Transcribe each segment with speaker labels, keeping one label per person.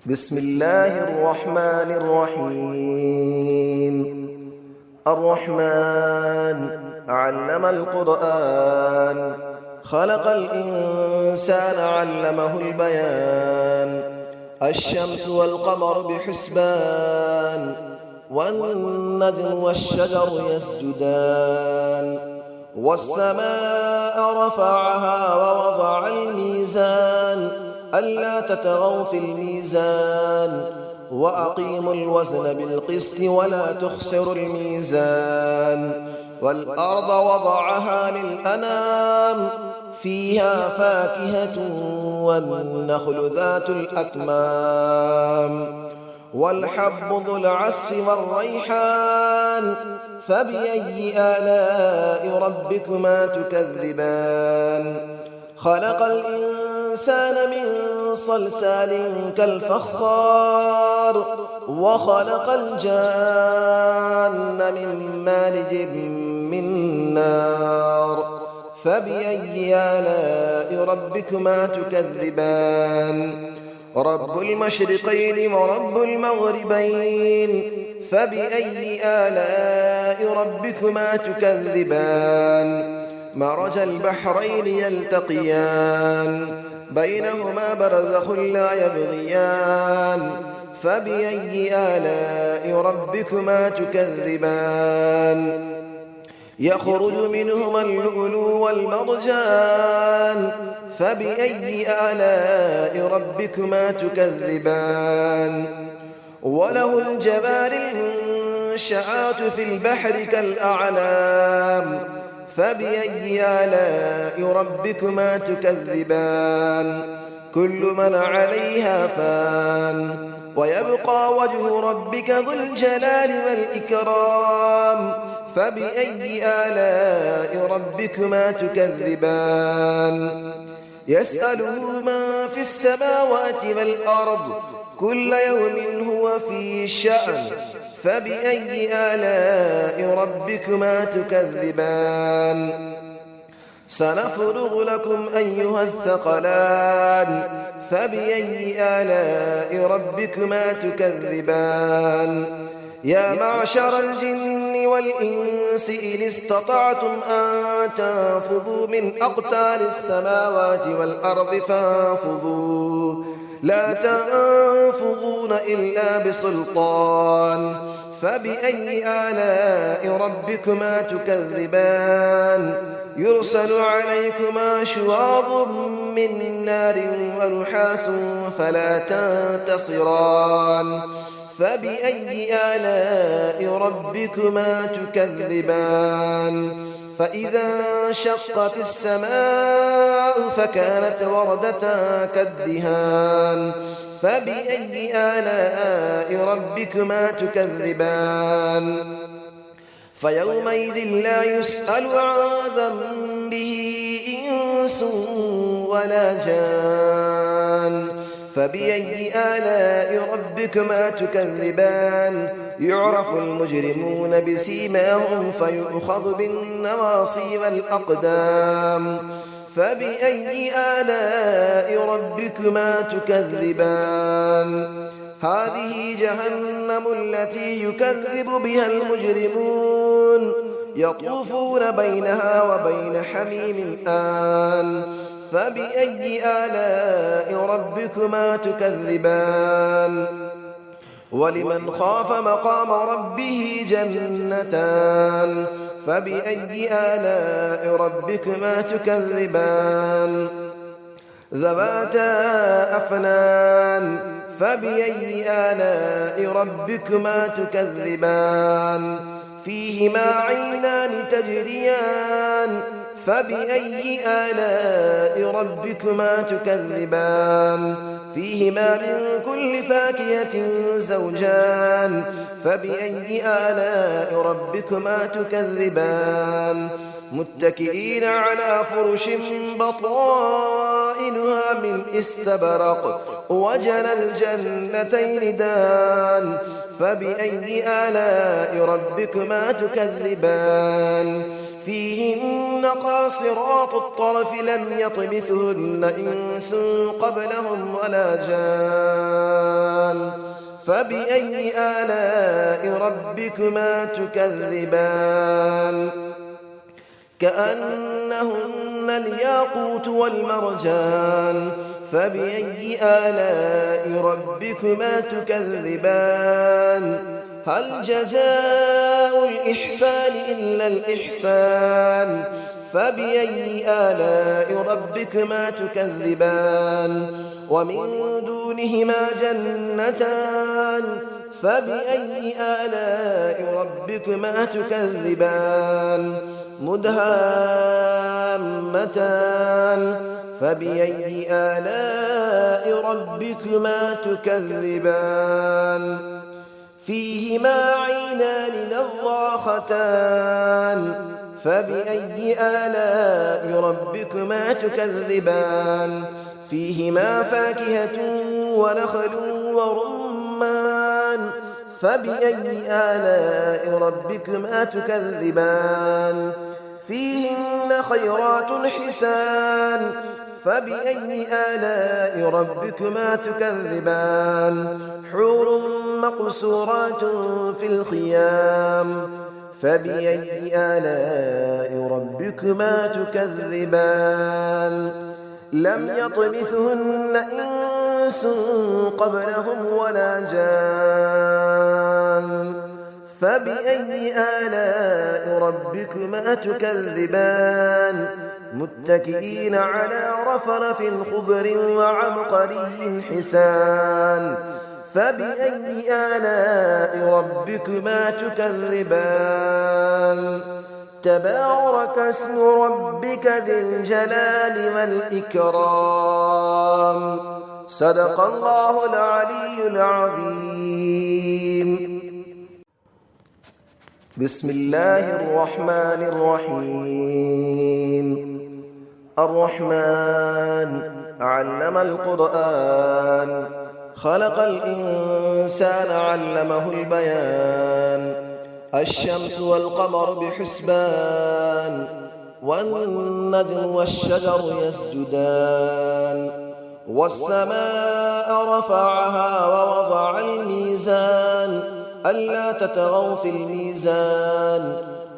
Speaker 1: بسم الله الرحمن الرحيم. الرحمن علم القرآن، خلق الإنسان علمه البيان. الشمس والقمر بحسبان، والنجم والشجر يسجدان. والسماء رفعها ووضع الميزان، ألا تطغوا في الميزان، وأقيموا الوزن بالقسط ولا تخسروا الميزان. والأرض وضعها للأنام، فيها فاكهة والنخل ذات الأكمام. والحب ذو العصف والريحان، فبأي آلاء ربكما تكذبان. خلق الإنسان من صلصال كالفخار، وخلق الجان من مارج من نار. فبأي آلاء ربكما تكذبان. رب المشرقين ورب المغربين، فبأي آلاء ربكما تكذبان. مرج البحرين يلتقيان، بينهما برزخ لا يبغيان. فبأي آلاء ربكما تكذبان. يخرج منهما اللؤلؤ والمرجان، فبأي آلاء ربكما تكذبان. وله الجوار المنشآت في البحر كالأعلام، فبأي آلاء ربكما تكذبان. كل من عليها فان، ويبقى وجه ربك ذو الجلال والإكرام. فبأي آلاء ربكما تكذبان. يسأله من في السماوات والأرض، كل يوم هو في شأن. فبأي آلاء ربكما تكذبان. سنفرغ لكم أيها الثقلان، فبأي آلاء ربكما تكذبان. يا معشر الجن والإنس إن استطعتم أن تنفذوا من أقطار السماوات والأرض فانفذوا، لا تنفذون إلا بسلطان. فبأي آلاء ربكما تكذبان. يرسل عليكما شواظ من نار ونحاس فلا تنتصران. فبأي آلاء ربكما تكذبان. فإذا انشقت السماء فكانت وردة كالدهان. فبأي آلاء ربكما تكذبان. فيومئذ لا يسأل عن ذنبه إنس ولا جان. فبأي آلاء ربكما تكذبان. يعرف المجرمون بسيماهم فيؤخذ بالنواصي والأقدام. فبأي آلاء ربكما تكذبان. هذه جهنم التي يكذب بها المجرمون، يطوفون بينها وبين حميم آن. فبأي آلاء ربكما تكذبان. ولمن خاف مقام ربه جنتان. فبأي آلاء ربكما تكذبان. ذواتا أفنان. فبأي آلاء ربكما تكذبان. فيهما عينان تجريان. فبأي آلاء ربكما تكذبان. فيهما من كل فاكهة زوجان. فبأي آلاء ربكما تكذبان. متكئين على فرش بطائنها من استبرق، وجنى الجنتين دان. فبأي آلاء ربكما تكذبان. فيهن قاصرات الطرف لم يطمثهن إنس قبلهم ولا جان. فبأي آلاء ربكما تكذبان كأنهن الياقوت والمرجان فبأي آلاء ربكما تكذبان هل جزاء الإحسان إلا الإحسان فبأي آلاء ربكما تكذبان ومن دونهما جنتان فبأي آلاء ربكما تكذبان مدهامتان فبأي آلاء ربكما تكذبان فيهما عينان نضاختان فبأي آلاء ربكما تكذبان فيهما فاكهة ونخل ورمان فبأي آلاء ربكما تكذبان فيهن خيرات حسان فبأي آلاء ربكما تكذبان حور مقصورات في الخيام فبأي آلاء ربكما تكذبان لم يطمثهن إنس قبلهم ولا جان فبأي آلاء ربكما تكذبان متكئين على رفرف خضر وعبقري حسان فبأي آلاء ربكما تكذبان تبارك اسم ربك ذي الجلال والإكرام صدق الله العلي العظيم بسم الله الرحمن الرحيم الرحمن علم القرآن خلق الإنسان علمه البيان الشمس والقمر بحسبان والنجم والشجر يسجدان والسماء رفعها ووضع الميزان ألا تطغوا في الميزان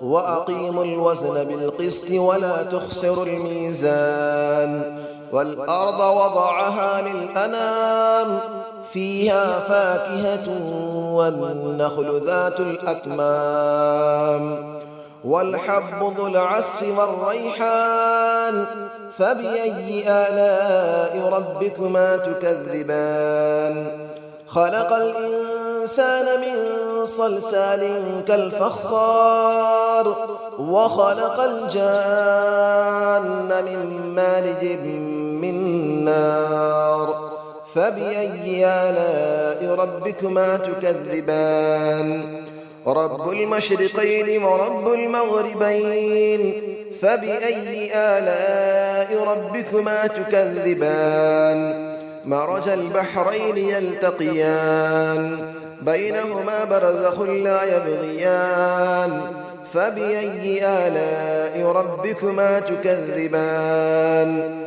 Speaker 1: وأقيموا الوزن بالقسط ولا تخسروا الميزان والأرض وضعها للأنام فيها فاكهة والنخل ذات الأكمام والحب ذو العصف والريحان فبأي آلاء ربكما تكذبان خلق الإنسان من صلصال كالفخار وخلق الجان من مارج من نار فبأي آلاء ربكما تكذبان رب المشرقين ورب المغربين فبأي آلاء ربكما تكذبان مرج البحرين يلتقيان بينهما برزخ لا يبغيان فبأي آلاء ربكما تكذبان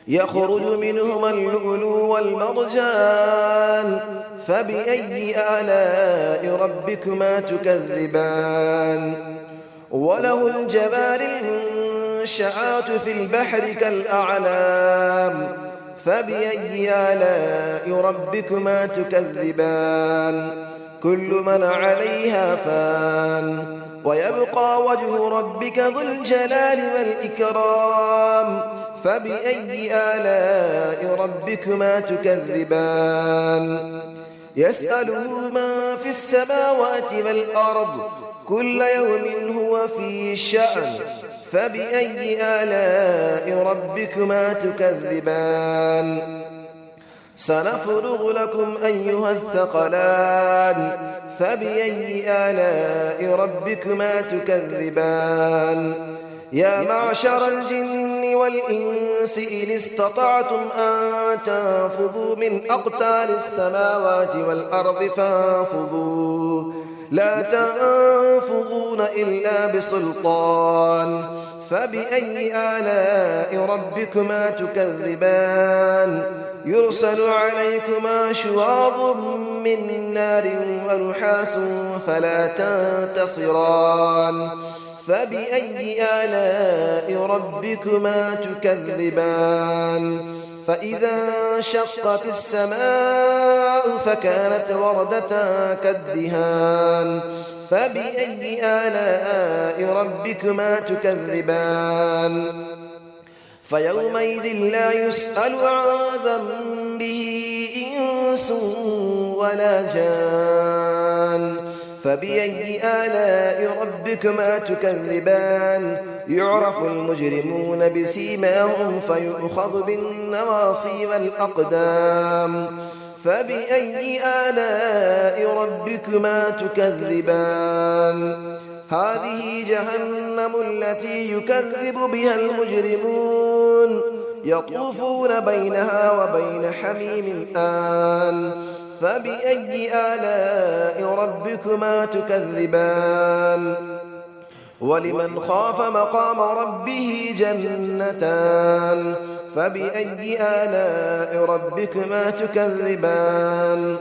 Speaker 1: يخرج منهما اللؤلؤ والمرجان فبأي آلاء ربكما تكذبان وله الجبال المنشآت في البحر كالأعلام فبأي آلاء ربكما تكذبان كل من عليها فان ويبقى وجه ربك ذو الجلال والإكرام فبأي آلاء ربكما تكذبان يسأله من في السماوات والأرض كل يوم هو في شأن فبأي آلاء ربكما تكذبان سنفرغ لكم أيها الثقلان فبأي آلاء ربكما تكذبان يا معشر الجن والإنس إن استطعتم أن تنفذوا من أقطار السماوات والأرض فانفذوا لا تنفذون إلا بسلطان فبأي آلاء ربكما تكذبان يرسل عليكما شواظ من نار ونحاس فلا تنتصران فبأي آلاء ربكما تكذبان فإذا انشقت السماء فكانت وردة كالدهان فبأي آلاء ربكما تكذبان فيومئذ لا يسأل عن ذنبه إنس ولا جان فبأي آلاء ربكما تكذبان يعرف المجرمون بسيماهم فيؤخذ بالنواصي والأقدام فبأي آلاء ربكما تكذبان هذه جهنم التي يكذب بها المجرمون يطوفون بينها وبين حميم آن فبأي آلاء ربكما تكذبان ولمن خاف مقام ربه جنتان فبأي آلاء ربكما تكذبان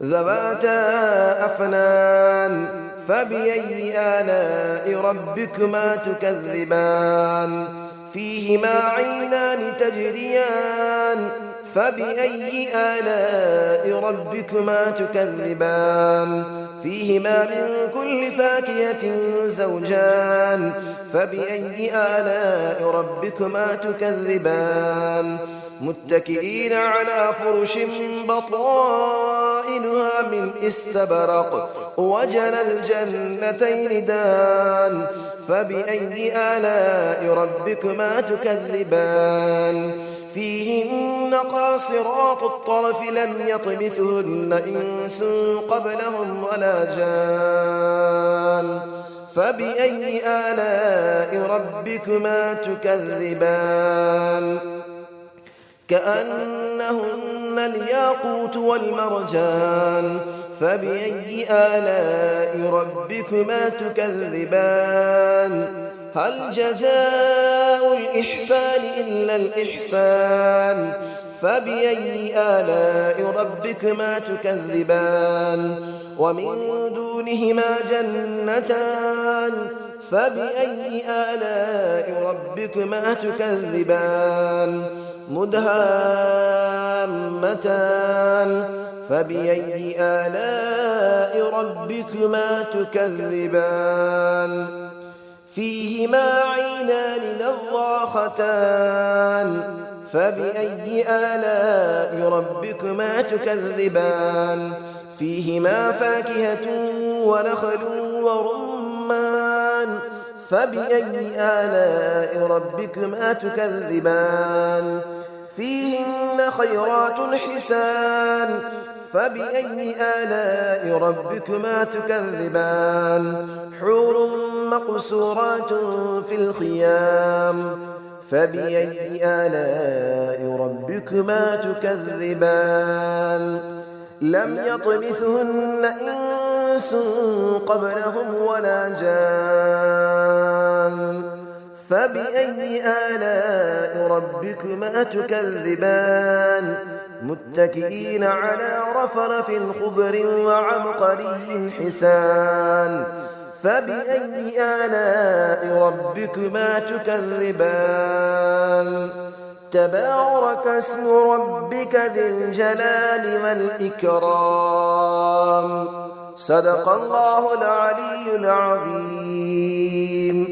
Speaker 1: ذواتا أفنان فبأي آلاء ربكما تكذبان فيهما عينان تجريان فبأي آلاء ربكما تكذبان فيهما من كل فاكهة زوجان فبأي آلاء ربكما تكذبان متكئين على فرش بطائنها من استبرق وجنى الجنتين دان فبأي آلاء ربكما تكذبان فيهن قاصرات الطرف لم يطمثهن إنس قبلهم ولا جان فبأي آلاء ربكما تكذبان كأنهن الياقوت والمرجان فبأي آلاء ربكما تكذبان هل جزاء الإحسان إلا الإحسان فبأي آلاء ربكما تكذبان ومن دونهما جنتان فبأي آلاء ربكما تكذبان مدهامتان فبأي آلاء ربكما تكذبان فيهما عينان نضاختان فبأي آلاء ربكما تكذبان فيهما فاكهة ونخل ورمان فبأي آلاء ربكما تكذبان فيهن خيرات حسان فبأي آلاء ربكما تكذبان حور مقصورات في الخيام فبأي آلاء ربكما تكذبان لم يطمثهن إنس قبلهم ولا جان فبأي آلاء ربكما تكذبان متكئين على رفرف خضر وعبقري حسان فبأي آلاء ربكما تكذبان تبارك اسم ربك ذي الجلال والإكرام صدق الله العلي العظيم.